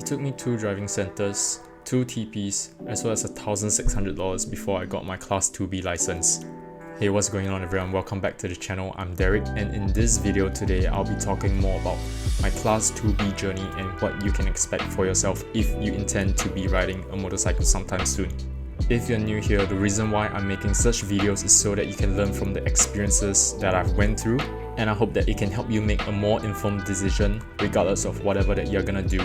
It took me 2 driving centers, 2 TPs, as well as $1,600 before I got my Class 2B license. Hey, what's going on everyone? Welcome back to the channel. I'm Derek, and in this video today I'll be talking more about my Class 2B journey and what you can expect for yourself if you intend to be riding a motorcycle sometime soon. If you're new here, the reason why I'm making such videos is so that you can learn from the experiences that I've went through, and I hope that it can help you make a more informed decision regardless of whatever that you're gonna do,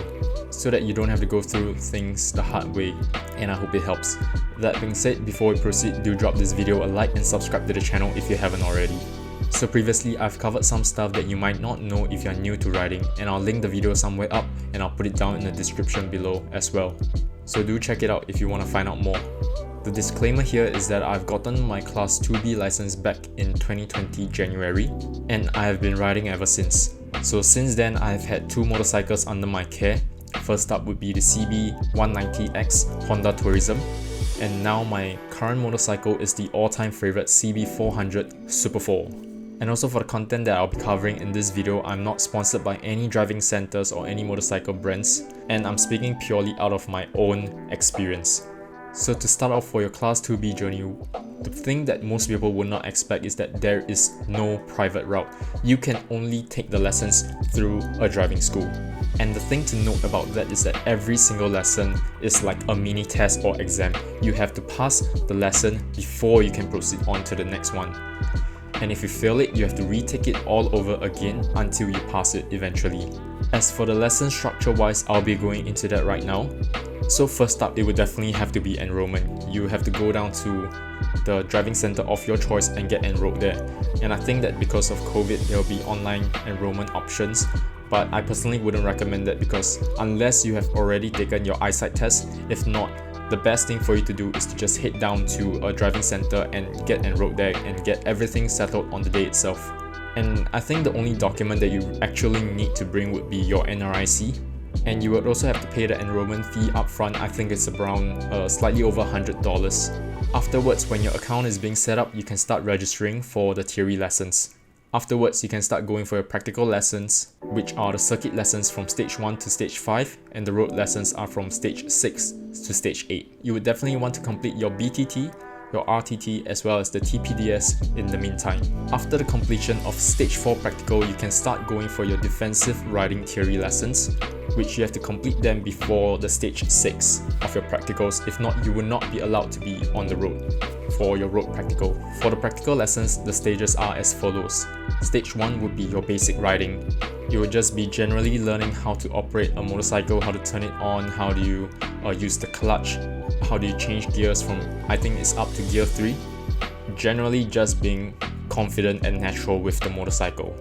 so that you don't have to go through things the hard way, and I hope it helps. That being said, before we proceed, do drop this video a like and subscribe to the channel if you haven't already. So previously, I've covered some stuff that you might not know if you're new to riding, and I'll link the video somewhere up and I'll put it down in the description below as well. So do check it out if you want to find out more. The disclaimer here is that I've gotten my Class 2B license back in 2020 January, and I have been riding ever since. So since then, I've had 2 motorcycles under my care. First up would be the CB190X Honda Tourism, and now my current motorcycle is the all-time favorite CB400 Super 4. And also for the content that I'll be covering in this video, I'm not sponsored by any driving centers or any motorcycle brands, and I'm speaking purely out of my own experience. So to start off for your Class 2B journey, the thing that most people would not expect is that there is no private route. You can only take the lessons through a driving school. And the thing to note about that is that every single lesson is like a mini test or exam. You have to pass the lesson before you can proceed on to the next one. And if you fail it, you have to retake it all over again until you pass it eventually. As for the lesson structure wise, I'll be going into that right now. So first up, it would definitely have to be enrollment. You have to go down to the driving center of your choice and get enrolled there. And I think that because of COVID, there will be online enrollment options, but I personally wouldn't recommend that because unless you have already taken your eyesight test, if not, the best thing for you to do is to just head down to a driving center and get enrolled there and get everything settled on the day itself. And I think the only document that you actually need to bring would be your NRIC. And you would also have to pay the enrollment fee upfront. I think it's around slightly over $100. Afterwards, when your account is being set up, you can start registering for the theory lessons. Afterwards, you can start going for your practical lessons, which are the circuit lessons from stage 1 to stage 5, and the road lessons are from stage 6 to stage 8. You would definitely want to complete your BTT, your RTT, as well as the TPDS in the meantime. After the completion of stage 4 practical, you can start going for your defensive riding theory lessons, which you have to complete them before the stage 6 of your practicals. If not, you will not be allowed to be on the road for your road practical. For the practical lessons, the stages are as follows. Stage 1 would be your basic riding. You will just be generally learning how to operate a motorcycle, how to turn it on, how do you use the clutch, how do you change gears from, I think it's up to gear 3. Generally just being confident and natural with the motorcycle.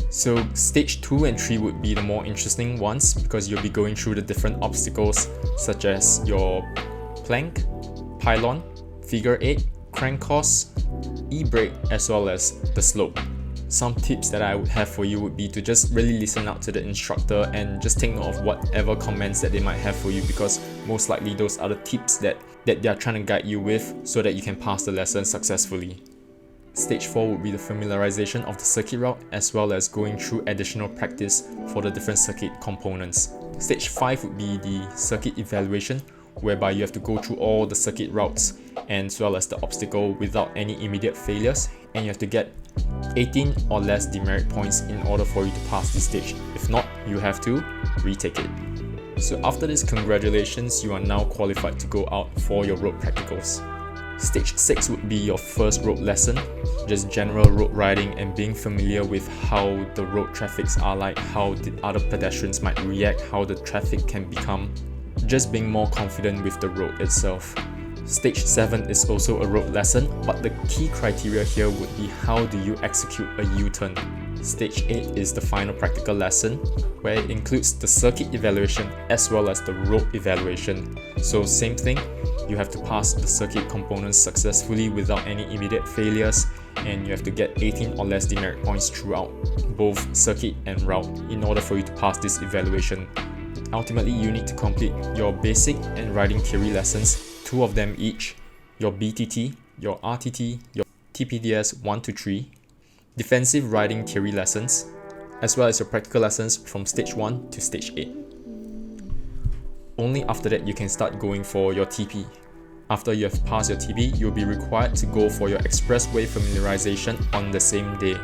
So stage 2 and 3 would be the more interesting ones because you'll be going through the different obstacles such as your plank, pylon, figure 8, crank course, e-brake, as well as the slope. Some tips that I would have for you would be to just really listen out to the instructor and just take note of whatever comments that they might have for you, because most likely those are the tips that they are trying to guide you with so that you can pass the lesson successfully. Stage 4 would be the familiarization of the circuit route as well as going through additional practice for the different circuit components. Stage 5 would be the circuit evaluation, whereby you have to go through all the circuit routes and as well as the obstacle without any immediate failures, and you have to get 18 or less demerit points in order for you to pass this stage. If not, you have to retake it. So after this, congratulations, you are now qualified to go out for your road practicals. Stage 6 would be your first road lesson, just general road riding and being familiar with how the road traffics are like, how the other pedestrians might react, how the traffic can become, just being more confident with the road itself. Stage 7 is also a road lesson, but the key criteria here would be how do you execute a U-turn. Stage 8 is the final practical lesson, where it includes the circuit evaluation as well as the road evaluation. So same thing, you have to pass the circuit components successfully without any immediate failures, and you have to get 18 or less demerit points throughout both circuit and route in order for you to pass this evaluation. Ultimately, you need to complete your basic and riding theory lessons, 2 of them each, your BTT, your RTT, your TPDS 1 to 3, defensive riding theory lessons, as well as your practical lessons from stage 1 to stage 8. Only after that you can start going for your TP. After you have passed your TP, you'll be required to go for your expressway familiarization on the same day,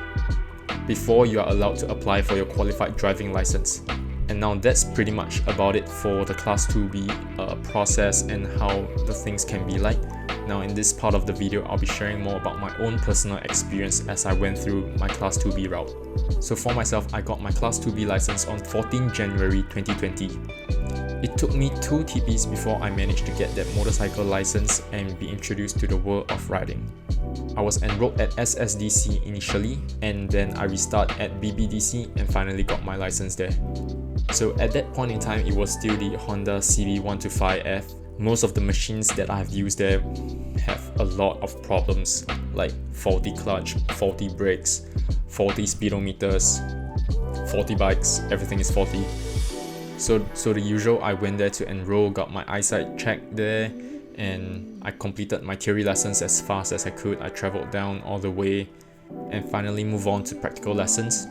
before you are allowed to apply for your qualified driving license. And now that's pretty much about it for the Class 2B process and how the things can be like. Now in this part of the video, I'll be sharing more about my own personal experience as I went through my Class 2B route. So for myself, I got my Class 2B license on 14 January 2020. It took me 2 TPs before I managed to get that motorcycle license and be introduced to the world of riding. I was enrolled at SSDC initially, and then I restarted at BBDC and finally got my license there. So at that point in time, it was still the Honda CB125F. Most of the machines that I've used there have a lot of problems, like faulty clutch, faulty brakes, faulty speedometers, faulty bikes, everything is faulty. So the usual, I went there to enroll, got my eyesight checked there, and I completed my theory lessons as fast as I could. I traveled down all the way and finally moved on to practical lessons.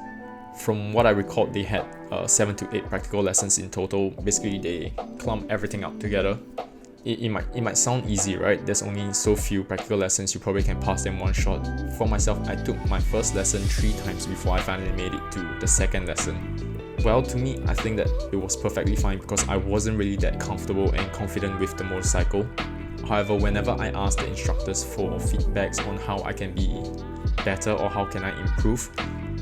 From what I recalled, they had 7 to 8 practical lessons in total. Basically, they clump everything up together. It might sound easy, right? There's only so few practical lessons, you probably can pass them one shot. For myself, I took my first lesson 3 times before I finally made it to the second lesson. Well, to me, I think that it was perfectly fine because I wasn't really that comfortable and confident with the motorcycle. However, whenever I asked the instructors for feedbacks on how I can be better or how can I improve,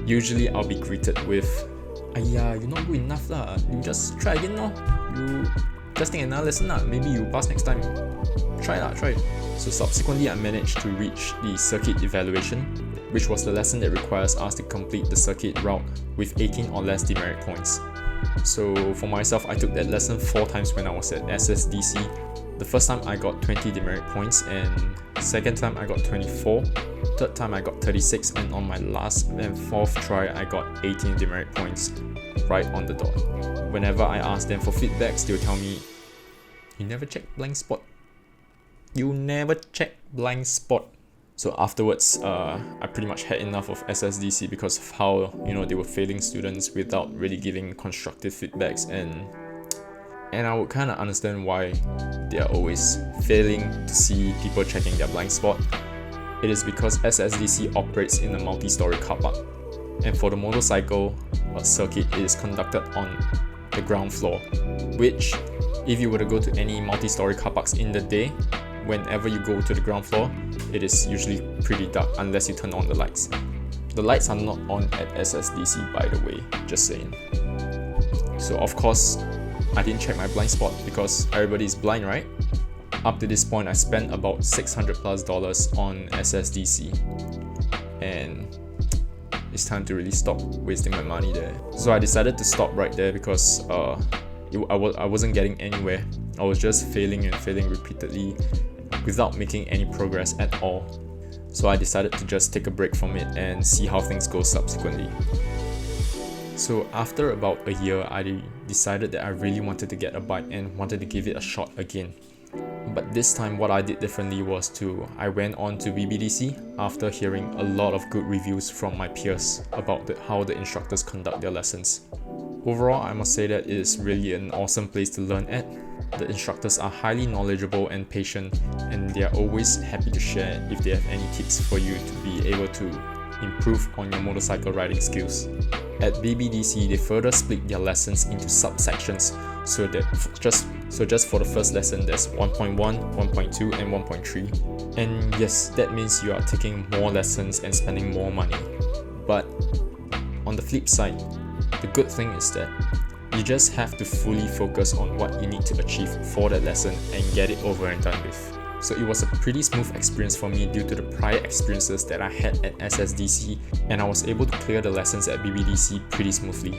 usually I'll be greeted with, "Aiya, you're not good enough lah. You just try again lor. You just take another lesson lah. Maybe you pass next time. Try." So subsequently, I managed to reach the circuit evaluation, which was the lesson that requires us to complete the circuit route with 18 or less demerit points. So for myself, I took that lesson 4 times when I was at SSDC. The first time I got 20 demerit points, and second time I got 24, third time I got 36, and on my last and 4th try I got 18 demerit points right on the dot. Whenever I ask them for feedbacks, they'll tell me, "You never check blind spot. You never check blind spot." So afterwards, I pretty much had enough of SSDC because of how, they were failing students without really giving constructive feedbacks, and I would kind of understand why they are always failing to see people checking their blind spot. It is because SSDC operates in a multi-story car park, and for the motorcycle circuit, it is conducted on the ground floor, which, if you were to go to any multi-story car parks in the day, whenever you go to the ground floor, it is usually pretty dark unless you turn on the lights. The lights are not on at SSDC, by the way, just saying. So of course, I didn't check my blind spot because everybody is blind, right? Up to this point, I spent about $600+ on SSDC, and it's time to really stop wasting my money there. So I decided to stop right there because I wasn't getting anywhere. I was just failing repeatedly without making any progress at all. So I decided to just take a break from it and see how things go subsequently. So after about a year, I decided that I really wanted to get a bike and wanted to give it a shot again. But this time what I did differently was I went on to BBDC after hearing a lot of good reviews from my peers about how the instructors conduct their lessons. Overall, I must say that it is really an awesome place to learn at. The instructors are highly knowledgeable and patient, and they are always happy to share if they have any tips for you to be able to improve on your motorcycle riding skills. At BBDC, they further split their lessons into subsections, so just for the first lesson, there's 1.1, 1.2, and 1.3. And yes, that means you are taking more lessons and spending more money. But on the flip side, the good thing is that you just have to fully focus on what you need to achieve for that lesson and get it over and done with. So it was a pretty smooth experience for me due to the prior experiences that I had at SSDC, and I was able to clear the lessons at BBDC pretty smoothly.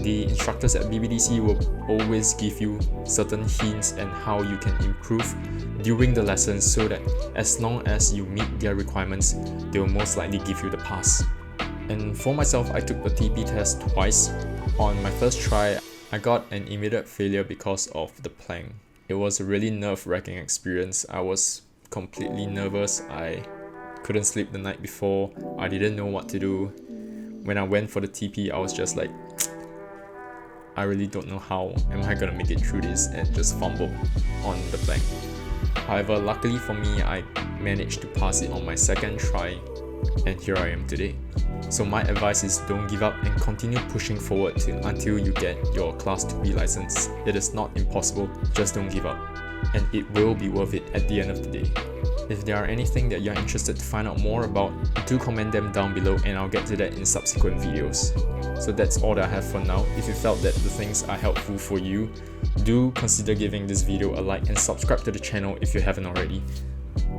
The instructors at BBDC will always give you certain hints and how you can improve during the lessons, so that as long as you meet their requirements, they will most likely give you the pass. And for myself, I took the TP test twice. On my first try, I got an immediate failure because of the plank. It was a really nerve-wracking experience. I was completely nervous. I couldn't sleep the night before. I didn't know what to do. When I went for the TP, I was just like, I really don't know how am I gonna make it through this, and just fumbled on the blank. However, luckily for me, I managed to pass it on my second try, and here I am today. So my advice is don't give up and continue pushing forward until you get your Class 2B license. It is not impossible, just don't give up. And it will be worth it at the end of the day. If there are anything that you're interested to find out more about, do comment them down below and I'll get to that in subsequent videos. So that's all that I have for now. If you felt that the things are helpful for you, do consider giving this video a like and subscribe to the channel if you haven't already.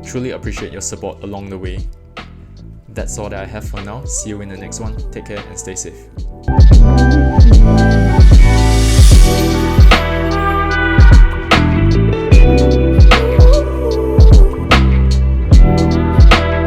Truly appreciate your support along the way. That's all that I have for now. See you in the next one. Take care and stay safe.